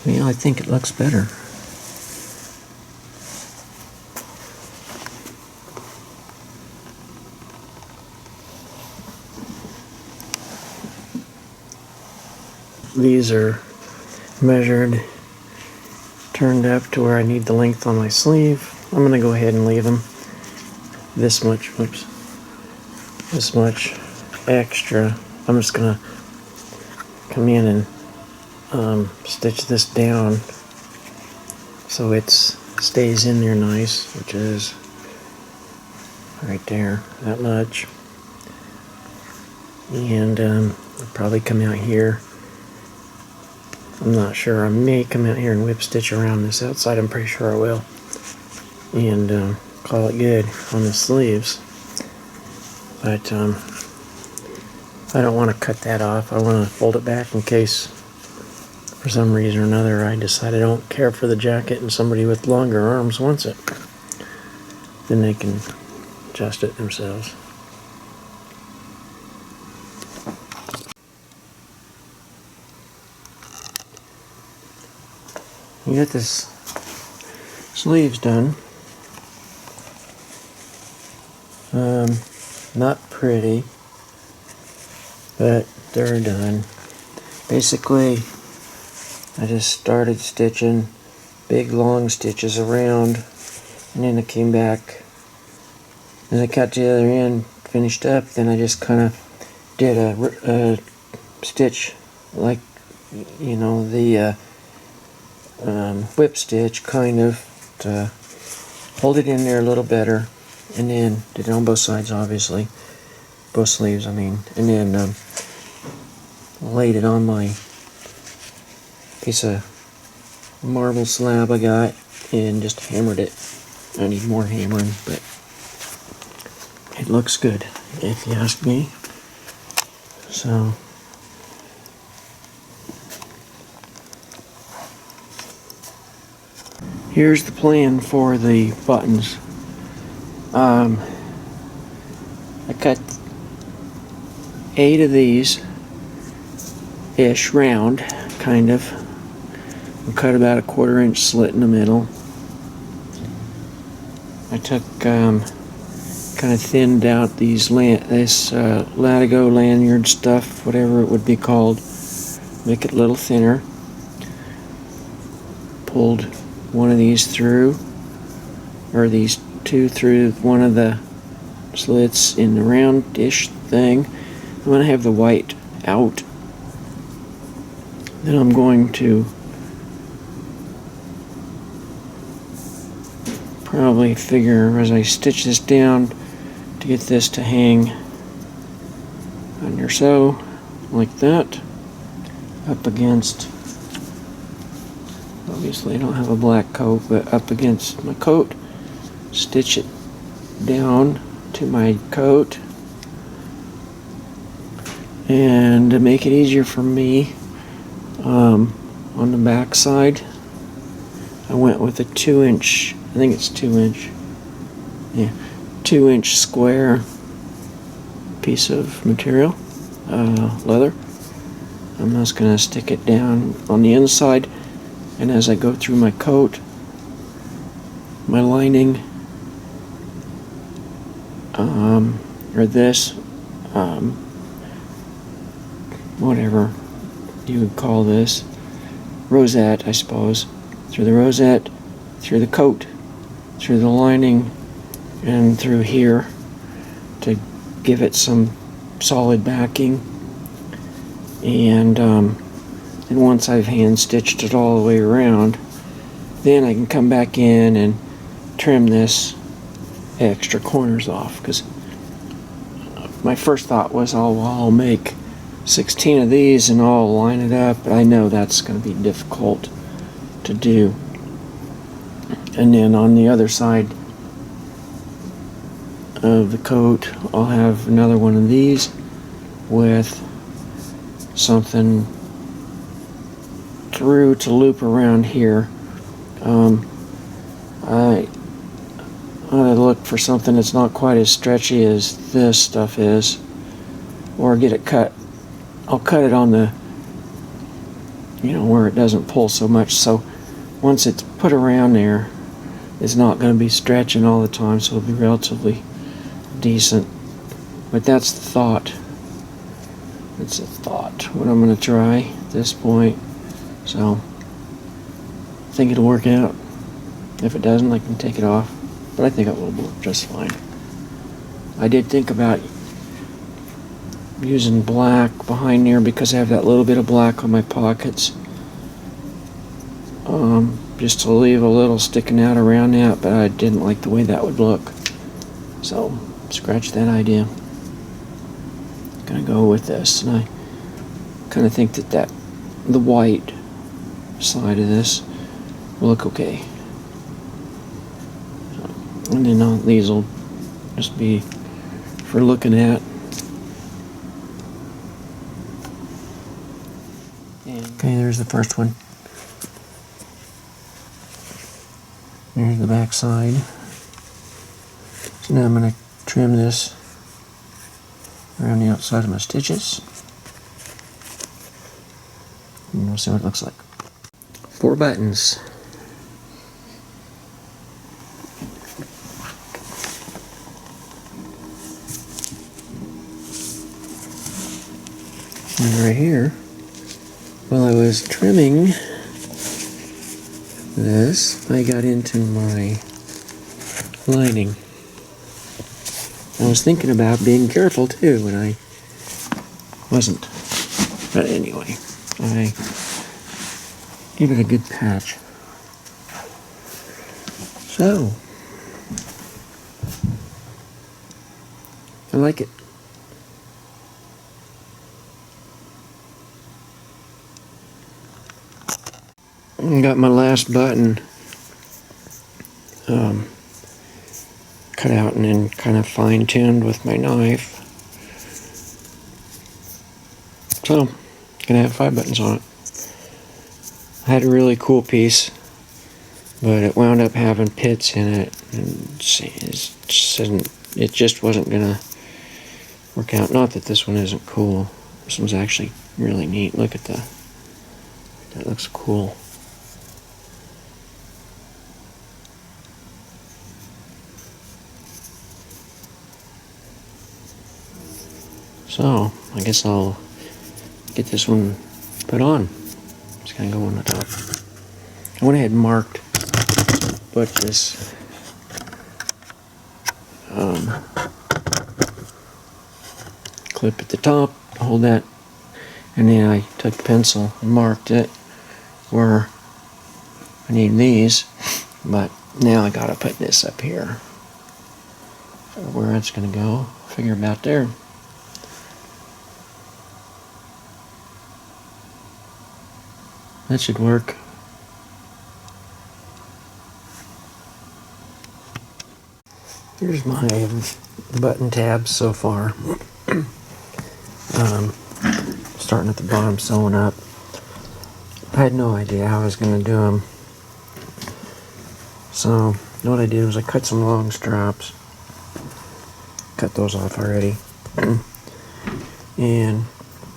Yeah, I think it looks better. These are measured, turned up to where I need the length on my sleeve. I'm going to go ahead and leave them this much, this much extra. I'm just going to come in and stitch this down so it stays in there nice, which is right there, that much. And I'll probably come out here. I'm not sure. I may come out here and whip stitch around this outside. I'm pretty sure I will. And call it good on the sleeves. But I don't want to cut that off. I want to fold it back in case for some reason or another I decide I don't care for the jacket and somebody with longer arms wants it. Then they can adjust it themselves. You get this sleeves done. Not pretty, but they're done. Basically, I just started stitching big long stitches around, and then I came back and I got to the other end, finished up, then I just kind of did a stitch like, you know, the whip stitch kind of to hold it in there a little better, and then did it on both sides, obviously, both sleeves I mean, and then laid it on my piece of marble slab I got and just hammered it. I need more hammering, but it looks good if you ask me. So here's the plan for the buttons. I cut 8 of these ish round, kind of. I cut about a 1/4 inch slit in the middle. I took kind of thinned out these Latigo lanyard stuff, whatever it would be called, make it a little thinner. Pulled one of these through, or these 2 through one of the slits in the roundish thing. I'm going to have the white out. Then I'm going to probably figure as I stitch this down to get this to hang under so, like that, up against, obviously I don't have a black coat, but up against my coat, stitch it down to my coat, and to make it easier for me, on the back side I went with a 2-inch, I think it's 2-inch, yeah, 2-inch square piece of material, leather. I'm just going to stick it down on the inside, and as I go through my coat, my lining, or this, whatever you would call this, rosette, I suppose, through the rosette, through the coat, through the lining, and through here to give it some solid backing. And once I've hand stitched it all the way around, then I can come back in and trim this extra corners off, because my first thought was, oh well, I'll make 16 of these and I'll line it up, but I know that's going to be difficult to do. And then on the other side of the coat, I'll have another one of these with something through to loop around here. I look for something that's not quite as stretchy as this stuff is, or get it cut. I'll cut it on the, you know, where it doesn't pull so much. So once it's put around there, it's not going to be stretching all the time, so it'll be relatively decent. But that's the thought. It's a thought, what I'm going to try at this point. So I think it'll work out. If it doesn't, I can take it off. But I think it will work just fine. I did think about using black behind there because I have that little bit of black on my pockets. Just to leave a little sticking out around that, but I didn't like the way that would look. So, scratch that idea. Gonna go with this, and I kind of think that the white side of this will look okay. And then these will just be for looking at. Okay, there's the first one. There's the back side. So now I'm going to trim this around the outside of my stitches. And we'll see what it looks like. 4 buttons. And right here, while I was trimming this, I got into my lining. I was thinking about being careful too, and I wasn't. But anyway, I give it a good patch. So, I like it. I got my last button cut out and then kind of fine-tuned with my knife. So, gonna have 5 buttons on it. I had a really cool piece, but it wound up having pits in it, and it just wasn't gonna work out. Not that this one isn't cool. This one's actually really neat. Look at that. That looks cool. So, I guess I'll get this one put on. It's gonna go on the top. I went ahead and marked what this clip at the top, hold that, and then I took a pencil and marked it where I need these, but now I gotta put this up here. So where it's gonna go, figure about there. That should work. Here's my button tabs so far. Starting at the bottom, sewing up. I had no idea how I was going to do them. So, what I did was I cut some long straps. Cut those off already. And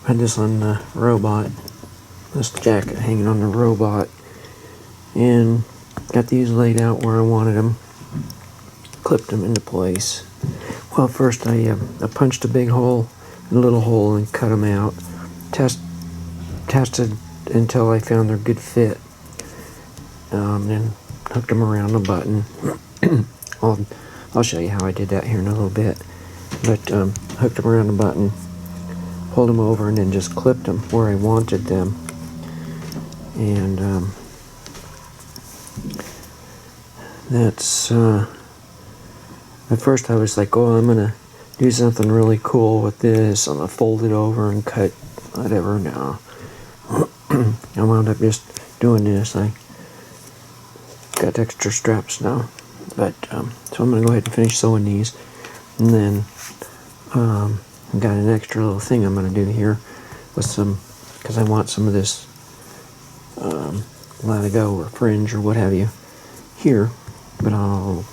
had this on the robot. This jacket hanging on the robot, and got these laid out where I wanted them, clipped them into place. Well, first I punched a big hole and a little hole and cut them out, tested until I found their good fit, then hooked them around the button. I'll show you how I did that here in a little bit, but hooked them around the button, pulled them over, and then just clipped them where I wanted them. And that's at first I was like, oh, I'm gonna do something really cool with this. I'm gonna fold it over and cut whatever. No, I wound up just doing this. I got extra straps now, but so I'm gonna go ahead and finish sewing these, and then I've got an extra little thing I'm gonna do here with some, because I want some of this latigo or fringe or what have you here, but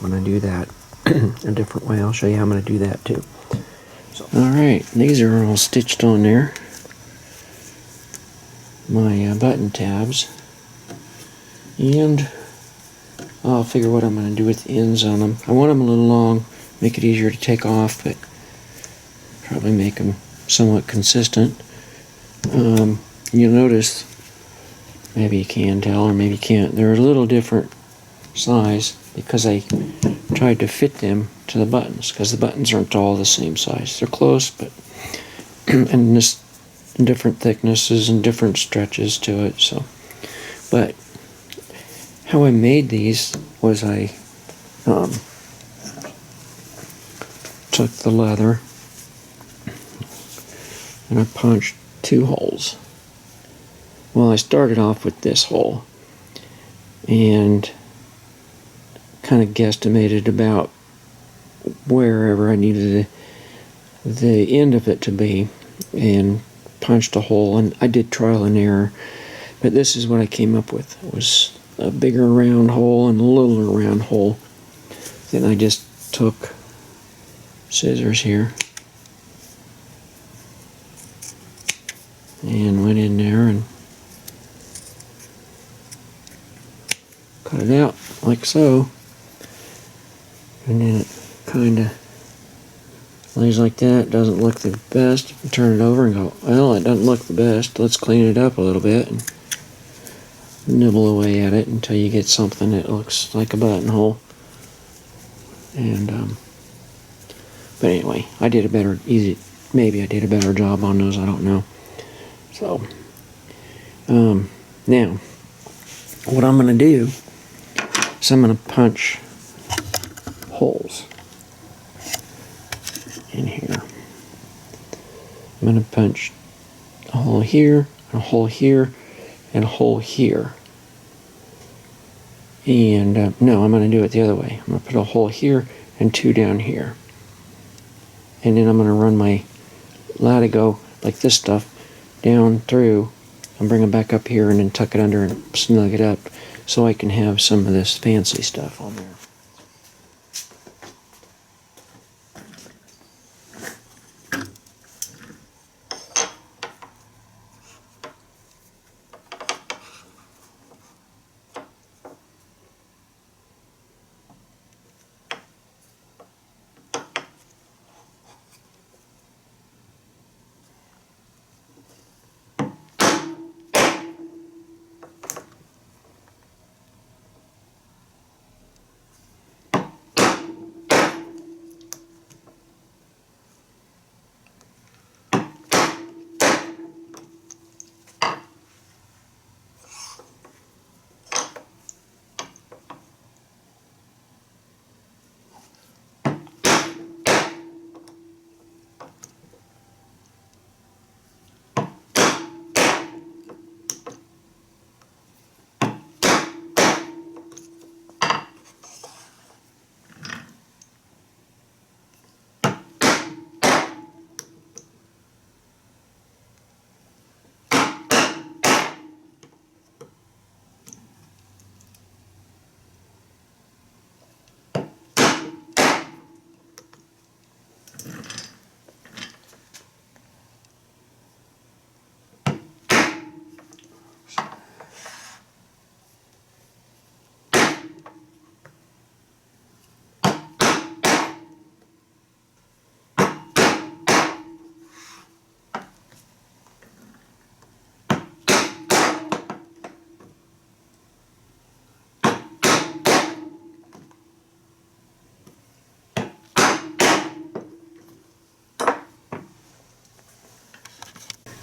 when I do that a different way, I'll show you how I'm going to do that too. So, alright, these are all stitched on there. my button tabs, and I'll figure what I'm going to do with the ends on them. I want them a little long, make it easier to take off, but probably make them somewhat consistent. You'll notice, maybe you can tell or maybe you can't, they're a little different size because I tried to fit them to the buttons, because the buttons aren't all the same size. They're close, but and this different thicknesses and different stretches to it. So, but how I made these was I took the leather and I punched 2 holes. Well, I started off with this hole and kind of guesstimated about wherever I needed the end of it to be and punched a hole, and I did trial and error, but this is what I came up with. It was a bigger round hole and a littler round hole. Then I just took scissors here and went in there and cut it out like so, and then it kind of lays like that. Doesn't look the best. You turn it over and go, well, it doesn't look the best. Let's clean it up a little bit and nibble away at it until you get something that looks like a buttonhole. And but anyway, I did a better maybe I did a better job on those. I don't know. So now what I'm going to do is I'm going to punch holes in here. I'm going to punch a hole here, a hole here, and a hole here. And no, I'm going to do it the other way. I'm going to put a hole here and 2 down here. And then I'm going to run my latigo, like this stuff, down through and bring it back up here and then tuck it under and snug it up so I can have some of this fancy stuff on there.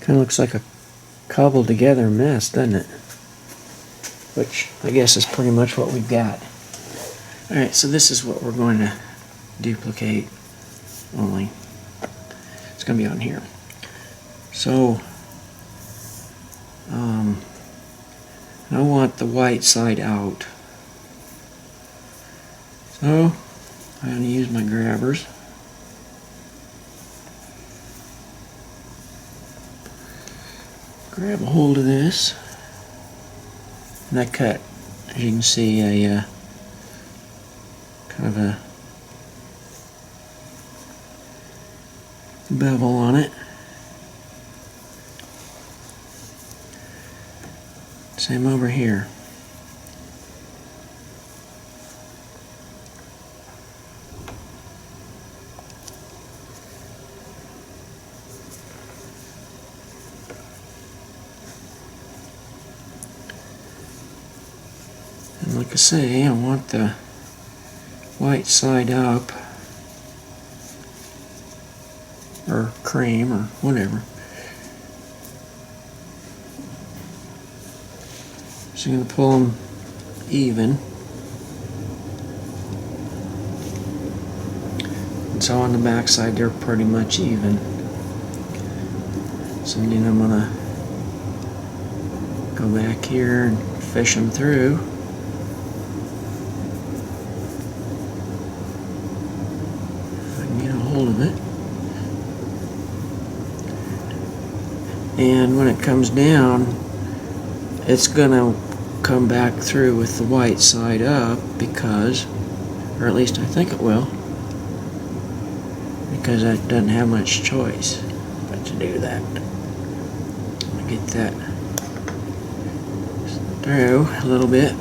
Kind of looks like a cobbled together mess, doesn't it? Which I guess is pretty much what we've got. Alright, so this is what we're going to duplicate, only it's going to be on here. So I want the white side out. So I'm going to use my grabbers. Grab a hold of this, and I cut, as you can see, a kind of a bevel on it. Same over here. And like I say, I want the white side up, or cream, or whatever. So I'm going to pull them even. And so on the back side they're pretty much even. So then I'm going to go back here and fish them through. If I can get a hold of it. And when it comes down, it's going to come back through with the white side up because, or at least I think it will, because it doesn't have much choice but to do that. I'm going to get that through a little bit.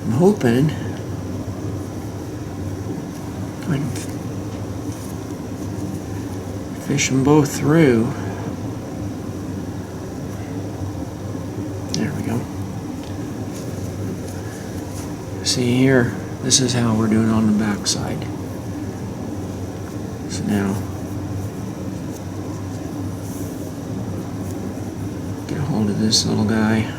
I'm hoping I can fish them both through. There we go. See here, this is how we're doing on the back side. So now, get a hold of this little guy.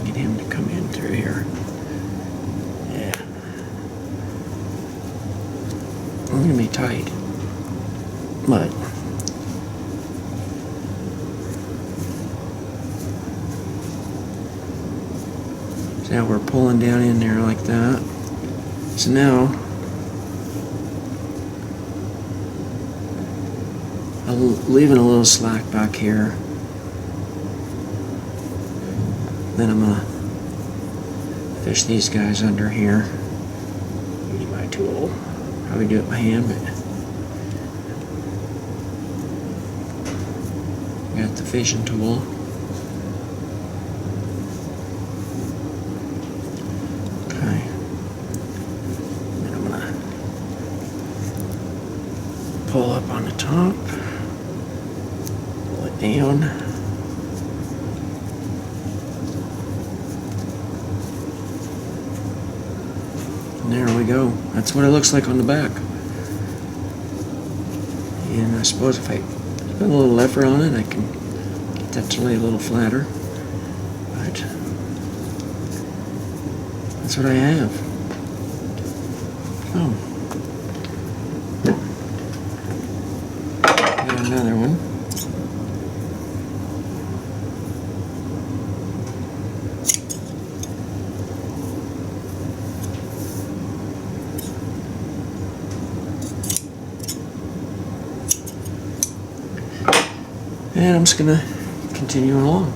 Get him to come in through here. I'm going to be tight, but see how we're pulling down in there like that. So now I'm leaving a little slack back here. Then I'm going to fish these guys under here. Use my tool. Probably do it by hand, but got the fishing tool. Okay. Then I'm gonna pull up on the top, pull it down. And there we go. That's what it looks like on the back. And I suppose if I put a little effort on it, I can get that to lay a little flatter. But that's what I have. Oh. Got another one. And I'm just going to continue along.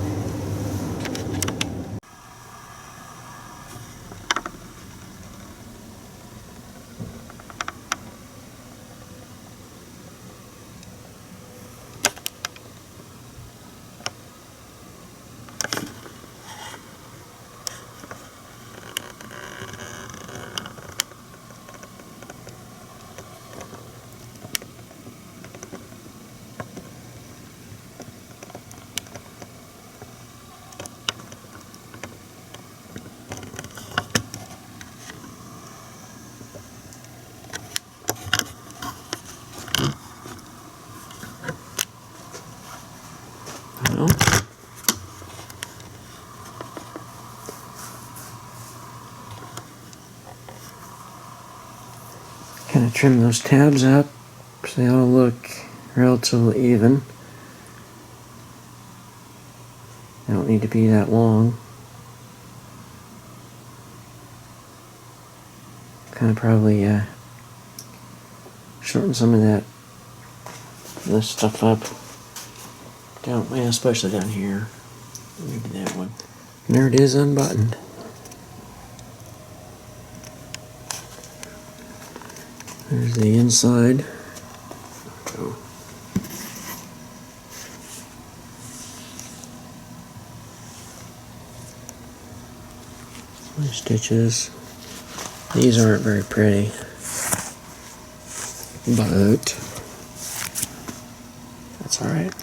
Well, kind of trim those tabs up so they all look relatively even. They don't need to be that long. Kind of probably shorten some of this stuff up. Down, well, especially down here. Maybe that one. And there it is, unbuttoned. There's the inside. My stitches. These aren't very pretty, but that's alright.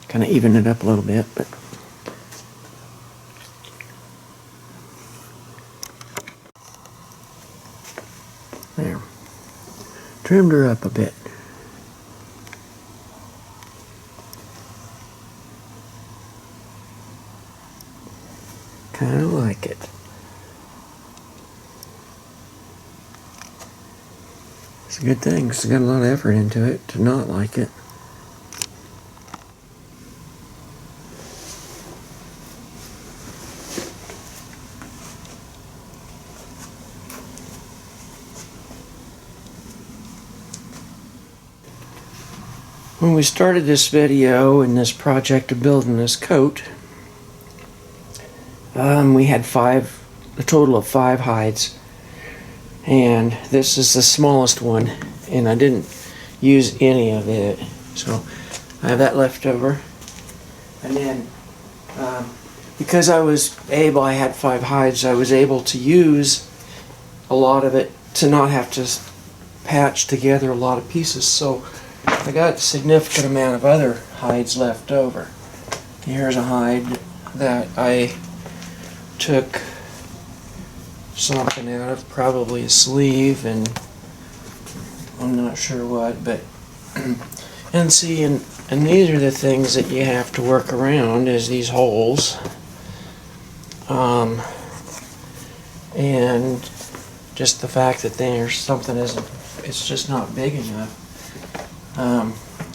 Kind of even it up a little bit, but there. Trimmed her up a bit. Kind of like it. It's a good thing, 'cause I got a lot of effort into it to not like it. When we started this video and this project of building this coat, we had a total of 5 hides, and this is the smallest one, and I didn't use any of it, so I have that left over. And then because I had 5 hides, I was able to use a lot of it to not have to patch together a lot of pieces, so I got a significant amount of other hides left over. Here's a hide that I took something out of, probably a sleeve, and I'm not sure what, but and see, and these are the things that you have to work around, is these holes, and just the fact that there's something it's just not big enough.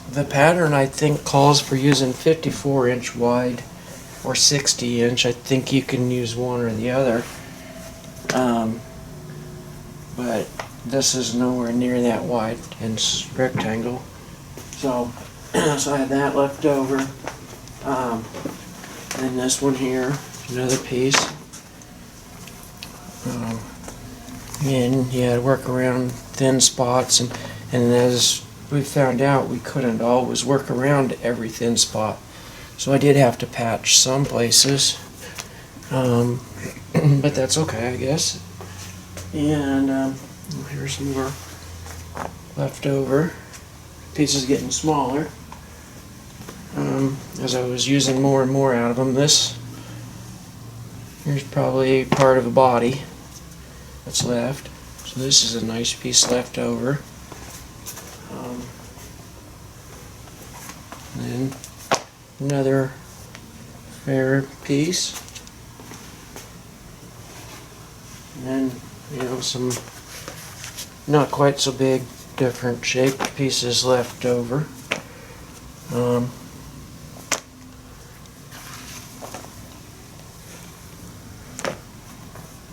The pattern, I think, calls for using 54-inch wide or 60-inch. I think you can use one or the other. But this is nowhere near that wide in rectangle. So, so I had that left over. And this one here, another piece. And yeah, work around thin spots, and as we found out, we couldn't always work around every thin spot, so I did have to patch some places, but that's okay, I guess. And here's some more left over pieces, getting smaller as I was using more and more out of them. Here's probably part of a body that's left, so this is a nice piece left over. And then another fair piece, and then some not quite so big, different shaped pieces left over.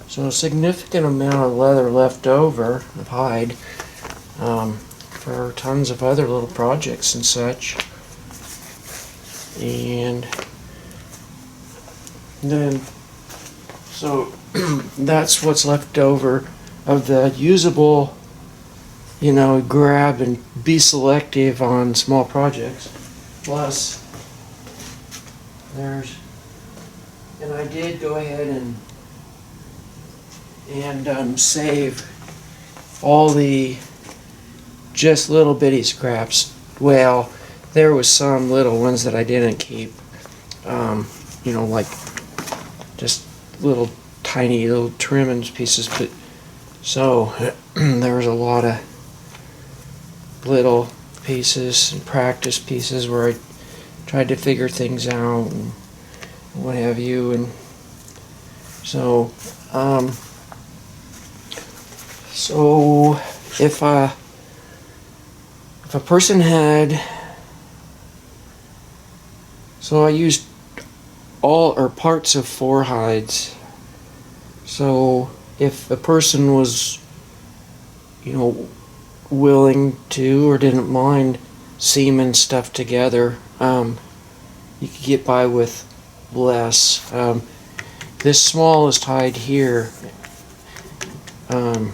So a significant amount of leather left over, of hide, for tons of other little projects and such. And then, so that's what's left over of the usable, grab and be selective on small projects. Plus, and I did go ahead and save all the just little bitty scraps. Well, there was some little ones that I didn't keep, like just little tiny little trimmings pieces, but so there was a lot of little pieces and practice pieces where I tried to figure things out and what have you. And so if a person had, so I used all or parts of 4 hides. So if a person was, willing to or didn't mind seaming stuff together, you could get by with less. This smallest hide here You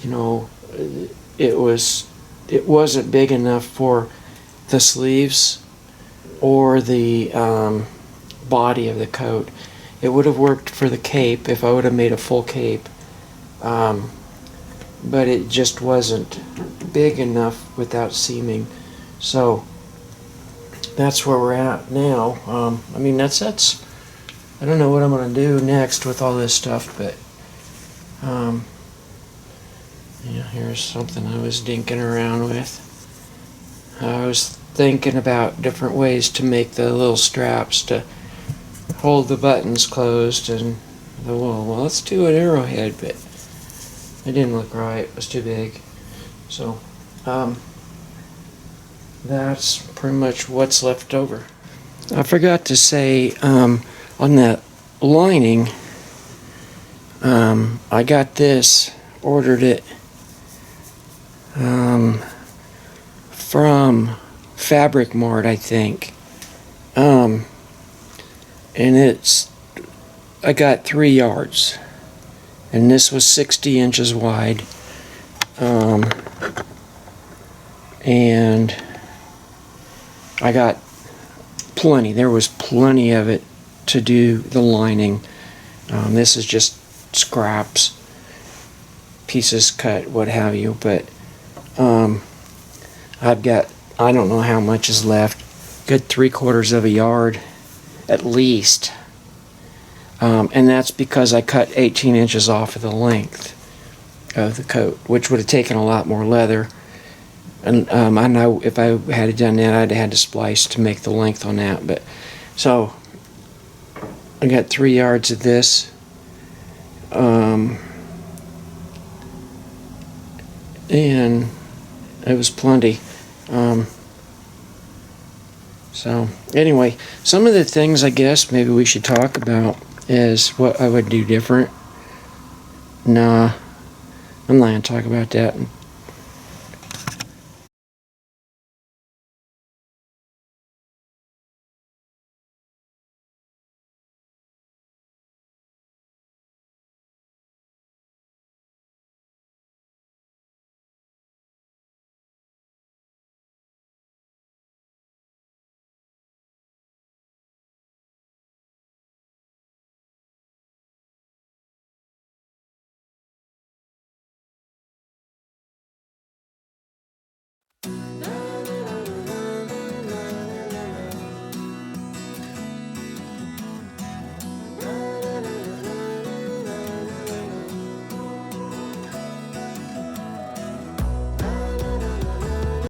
know, it wasn't big enough for the sleeves or the body of the coat. It would have worked for the cape if I would have made a full cape, but it just wasn't big enough without seaming. So that's where we're at now. I mean, that's I don't know what I'm going to do next with all this stuff, but yeah, here's something I was dinking around with. I was thinking about different ways to make the little straps to hold the buttons closed, and I thought, well, let's do an arrowhead, but it didn't look right. It was too big. So that's pretty much what's left over. I forgot to say, on that lining, I got this, ordered it from Fabric Mart, I think. And I got 3 yards, and this was 60 inches wide. And I got plenty. There was plenty of it to do the lining. This is just scraps, pieces cut, what have you, but I've got, I don't know how much is left. Good 3/4 of a yard at least, and that's because I cut 18 inches off of the length of the coat, which would have taken a lot more leather. And I know if I had done that, I'd have had to splice to make the length on that. But so I got 3 yards of this, and it was plenty. So anyway, some of the things I guess maybe we should talk about is what I would do different. Nah, I'm not gonna talk about that.